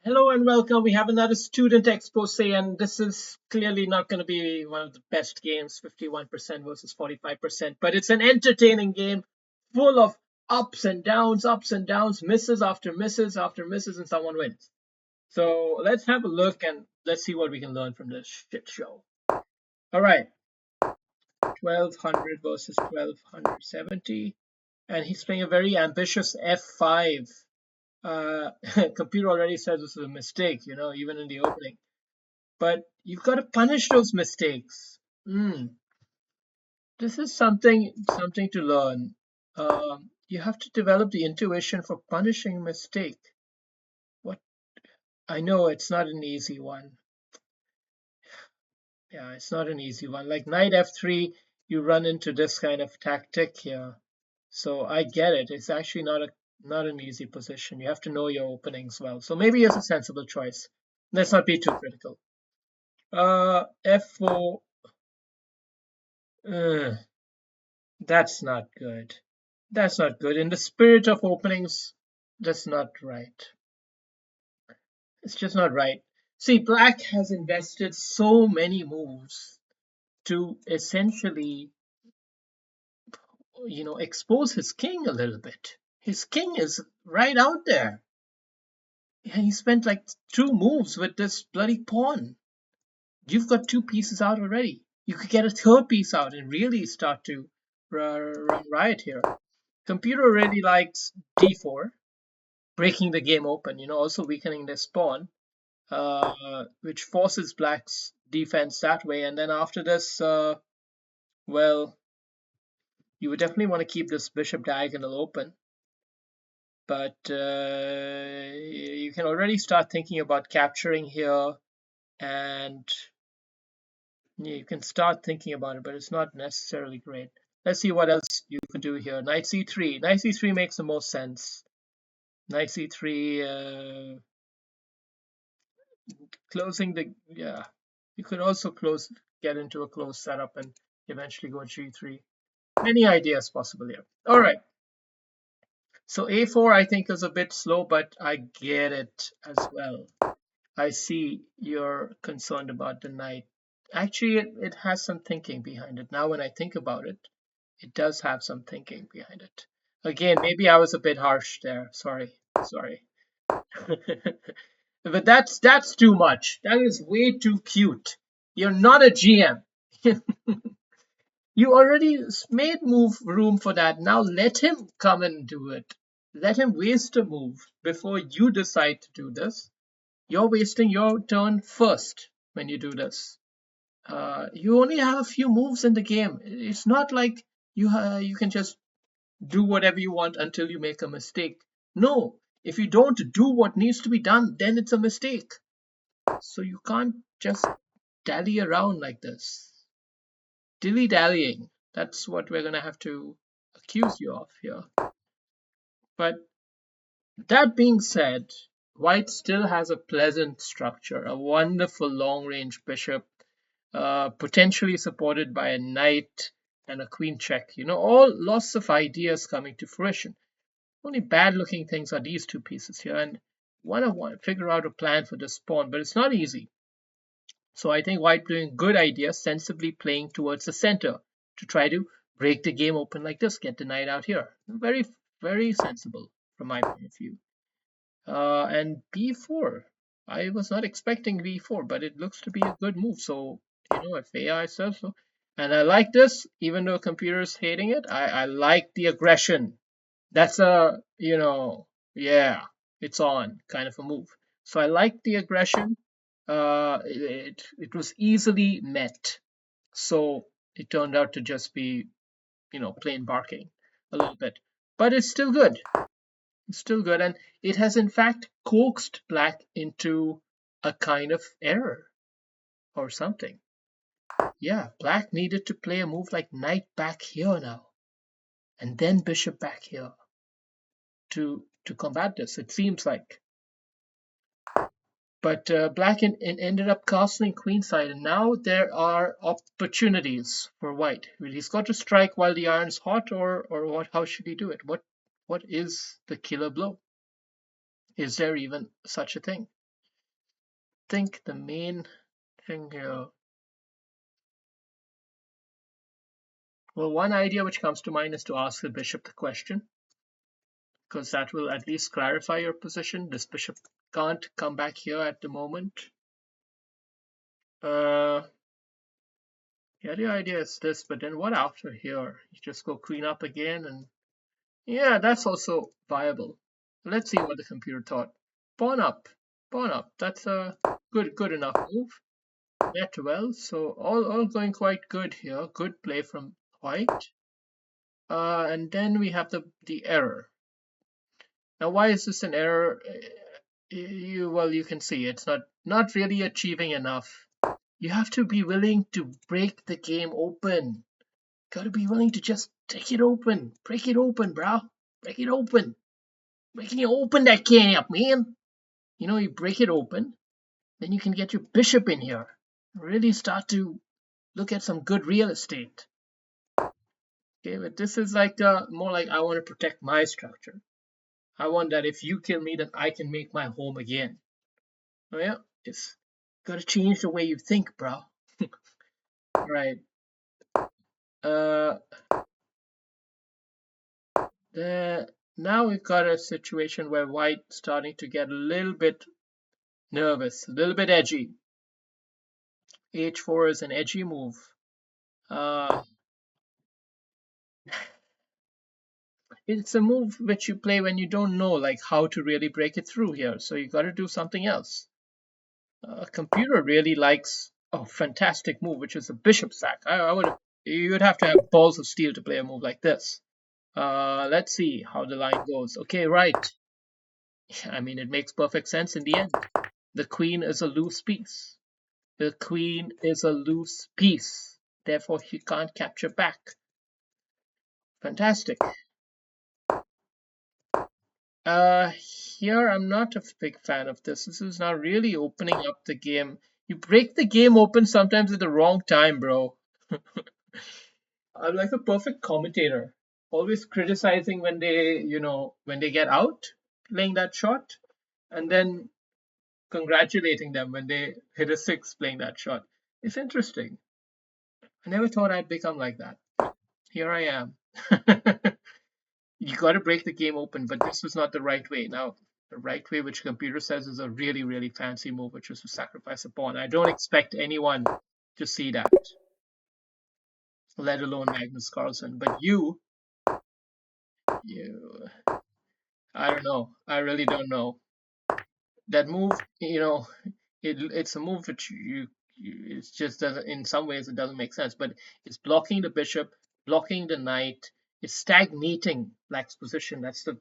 Hello and welcome. We have another student expose, and this is clearly not going to be one of the best games, 51% versus 45%, but it's an entertaining game full of ups and downs, misses after misses after misses, and someone wins. So let's have a look and let's see what we can learn from this shit show. All right, 1200 versus 1270, and he's playing a very ambitious f5. Computer already says this is a mistake, even in the opening. But you've got to punish those mistakes. This is something to learn. You have to develop the intuition for punishing a mistake. What I know it's not an easy one. Yeah, it's not an easy one. Like knight f3, you run into this kind of tactic here. So I get it. It's actually not an easy position. You have to know your openings well. So maybe it's a sensible choice. Let's not be too critical. F4. Uh, that's not good. That's not good. In the spirit of openings, that's not right. It's just not right. See, Black has invested so many moves to essentially, expose his king a little bit. His king is right out there. And he spent like two moves with this bloody pawn. You've got two pieces out already. You could get a third piece out and really start to run riot here. Computer really likes d4, breaking the game open, also weakening their pawn, which forces Black's defense that way. And then after this, well, you would definitely want to keep this bishop diagonal open. But you can already start thinking about capturing here, and you can start thinking about it, but it's not necessarily great. Let's see what else you can do here. Knight c3. Knight c3 makes the most sense. Knight c3, closing the, yeah, you could also get into a close setup and eventually go g3. Many ideas possible here. All right, so a4 I think is a bit slow, but I get it as well. I see you're concerned about the knight. Actually, it has some thinking behind it. Now when I think about it, it does have some thinking behind it. Again, maybe I was a bit harsh there. Sorry. But that's too much. That is way too cute. You're not a GM. You already made move room for that. Now let him come and do it. Let him waste a move before you decide to do this. You're wasting your turn first when you do this. You only have a few moves in the game. It's not like you can just do whatever you want until you make a mistake. No, if you don't do what needs to be done, then it's a mistake. So you can't just dally around like this. Dilly-dallying. That's what we're going to have to accuse you of here. But that being said, White still has a pleasant structure, a wonderful long-range bishop, potentially supported by a knight and a queen check. All lots of ideas coming to fruition. Only bad-looking things are these two pieces here, and want to figure out a plan for this pawn, but it's not easy. So I think White doing good idea, sensibly playing towards the center to try to break the game open like this, get the knight out here. Very, very sensible from my point of view. And b4. I was not expecting b4, but it looks to be a good move. So, if AI says so. And I like this, even though computer's hating it, I like the aggression. That's yeah, it's on kind of a move. So I like the aggression. It was easily met. So it turned out to just be, plain barking a little bit. But it's still good. It's still good. And it has in fact coaxed Black into a kind of error or something. Yeah, Black needed to play a move like knight back here now, and then bishop back here to combat this, it seems like. But Black ended up castling queenside, and now there are opportunities for White. He's got to strike while the iron's hot, or what? How should he do it? What is the killer blow? Is there even such a thing? think the main thing here. Well, one idea which comes to mind is to ask the bishop the question, because that will at least clarify your position. This bishop can't come back here at the moment. The other idea is this, but then what after here? You just go queen up again, and yeah, that's also viable. Let's see what the computer thought. Pawn up, pawn up. That's a good enough move. Net well, so all going quite good here. Good play from white. And then we have the error. Now, why is this an error? You can see it's not really achieving enough. You have to be willing to break the game open. Got to be willing to just take it open, break it open, bro. Break it open, breaking it open that can up, man. You break it open, then you can get your bishop in here. Really start to look at some good real estate. Okay, but this is like more like I want to protect my structure. I want that if you kill me, then I can make my home again. Oh yeah, it's gotta change the way you think, bro. Right. Uh, now we've got a situation where white's starting to get a little bit nervous, a little bit edgy. H4 is an edgy move. Uh, it's a move which you play when you don't know like how to really break it through here. So you got to do something else. A computer really likes a fantastic move, which is a bishop sack. You'd have to have balls of steel to play a move like this. Let's see how the line goes. Okay, right. I mean, it makes perfect sense in the end. The queen is a loose piece. The queen is a loose piece. Therefore, he can't capture back. Fantastic. Here I'm not a big fan of this. This is not really opening up the game. You break the game open sometimes at the wrong time, bro. I'm like a perfect commentator, always criticizing when they get out playing that shot, and then congratulating them when they hit a six playing that shot. It's interesting. I never thought I'd become like that. Here I am. You got to break the game open, but this was not the right way. Now, the right way, which computer says is a really, really fancy move, which is to sacrifice a pawn. I don't expect anyone to see that, let alone Magnus Carlsen. But you, I don't know. I really don't know. That move, it's a move which it just doesn't. In some ways, it doesn't make sense. But it's blocking the bishop, blocking the knight. It's stagnating black's position. That's the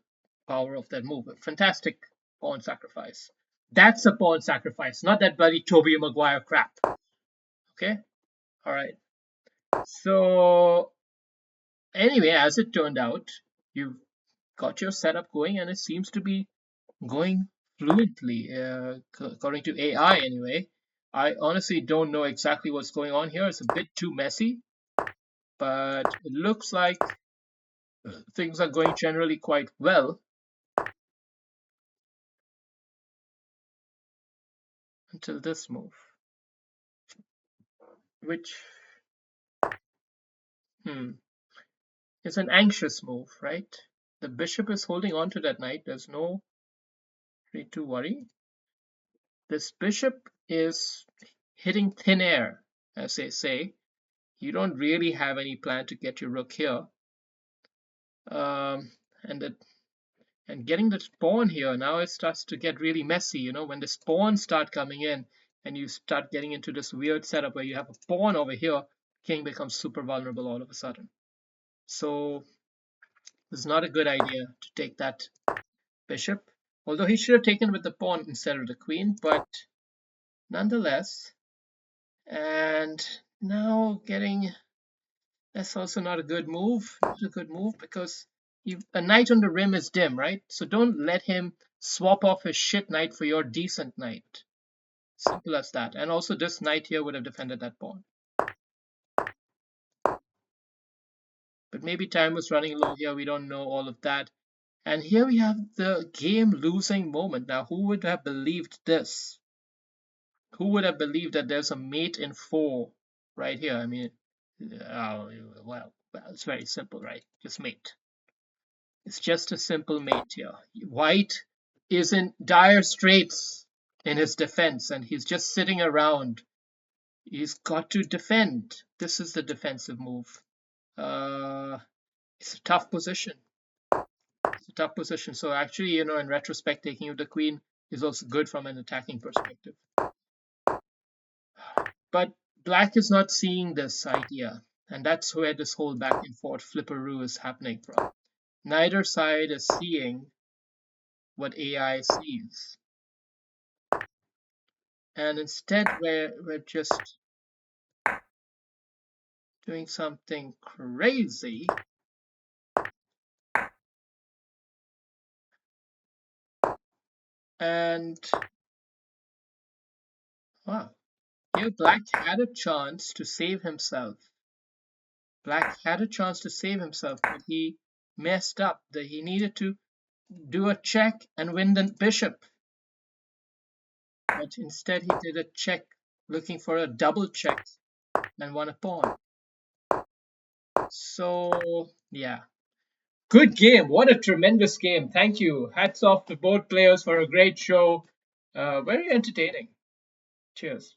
power of that move. A fantastic pawn sacrifice. That's a pawn sacrifice, not that bloody Toby Maguire crap. Okay, all right. So anyway, as it turned out, you've got your setup going, and it seems to be going fluently, according to AI anyway. I honestly don't know exactly what's going on here. It's a bit too messy, but it looks like things are going generally quite well until this move, which is an anxious move, right? The bishop is holding on to that knight. There's no need to worry. This bishop is hitting thin air, as they say. You don't really have any plan to get your rook here. Um, and the and getting the pawn here, now it starts to get really messy. When the pawns start coming in and you start getting into this weird setup where you have a pawn over here, king becomes super vulnerable all of a sudden. So it's not a good idea to take that bishop, although he should have taken with the pawn instead of the queen, but nonetheless. And now getting, that's also not a good move. Not a good move because a knight on the rim is dim, right? So don't let him swap off his shit knight for your decent knight. Simple as that. And also this knight here would have defended that pawn. But maybe time was running low here. We don't know all of that. And here we have the game losing moment. Now, who would have believed this? Who would have believed that there's a mate in 4 right here? I mean, well, it's very simple, right? Just mate. It's just a simple mate here. White is in dire straits in his defense, and he's just sitting around. He's got to defend. This is the defensive move. It's a tough position. It's a tough position. So actually, in retrospect, taking of the queen is also good from an attacking perspective. But black is not seeing this idea, and that's where this whole back and forth flipperoo is happening from. Neither side is seeing what AI sees. And instead, we're just doing something crazy. And wow, here black had a chance to save himself. Black had a chance to save himself, but he messed up. That he needed to do a check and win the bishop. But instead, he did a check, looking for a double check and won a pawn. So, yeah. Good game. What a tremendous game. Thank you. Hats off to both players for a great show. Very entertaining. Cheers.